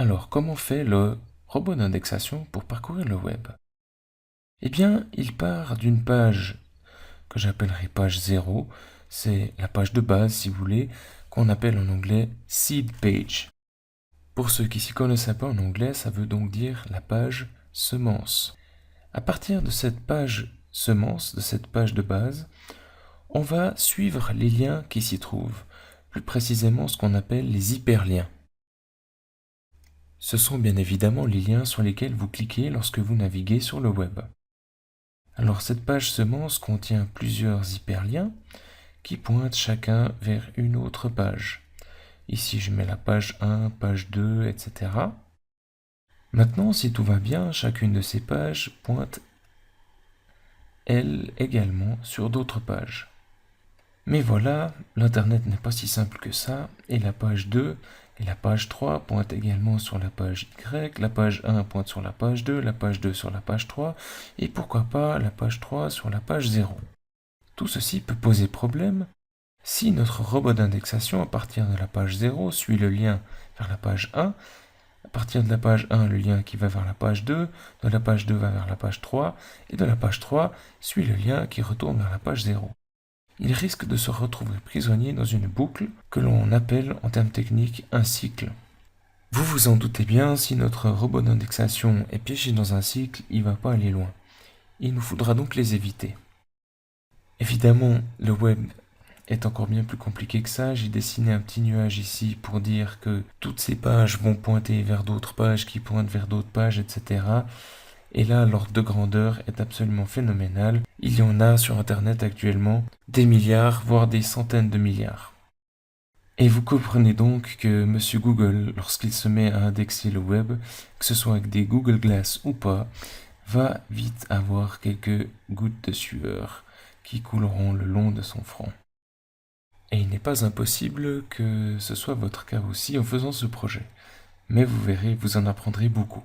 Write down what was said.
Alors, comment fait le robot d'indexation pour parcourir le web? Eh bien, il part d'une page que j'appellerai page 0. C'est la page de base, si vous voulez, qu'on appelle en anglais seed page. Pour ceux qui s'y connaissent un peu en anglais, ça veut donc dire la page semence. À partir de cette page semence, de cette page de base, on va suivre les liens qui s'y trouvent, plus précisément ce qu'on appelle les hyperliens. Ce sont bien évidemment les liens sur lesquels vous cliquez lorsque vous naviguez sur le web. Alors cette page semence contient plusieurs hyperliens qui pointent chacun vers une autre page. Ici je mets la page 1, page 2, etc. Maintenant, si tout va bien, chacune de ces pages pointe elle également sur d'autres pages. Mais voilà, l'Internet n'est pas si simple que ça, et la page 2 et la page 3 pointent également sur la page Y, la page 1 pointe sur la page 2, la page 2 sur la page 3, et pourquoi pas la page 3 sur la page 0. Tout ceci peut poser problème si notre robot d'indexation à partir de la page 0 suit le lien vers la page 1, à partir de la page 1 le lien qui va vers la page 2, de la page 2 va vers la page 3, et de la page 3 suit le lien qui retourne vers la page 0. Il risque de se retrouver prisonnier dans une boucle que l'on appelle en termes techniques un cycle. Vous vous en doutez bien, si notre robot d'indexation est piégé dans un cycle, il ne va pas aller loin. Il nous faudra donc les éviter. Évidemment, le web est encore bien plus compliqué que ça. J'ai dessiné un petit nuage ici pour dire que toutes ces pages vont pointer vers d'autres pages qui pointent vers d'autres pages, etc. Et là, l'ordre de grandeur est absolument phénoménal. Il y en a sur Internet actuellement des milliards, voire des centaines de milliards. Et vous comprenez donc que Monsieur Google, lorsqu'il se met à indexer le web, que ce soit avec des Google Glass ou pas, va vite avoir quelques gouttes de sueur qui couleront le long de son front. Et il n'est pas impossible que ce soit votre cas aussi en faisant ce projet. Mais vous verrez, vous en apprendrez beaucoup.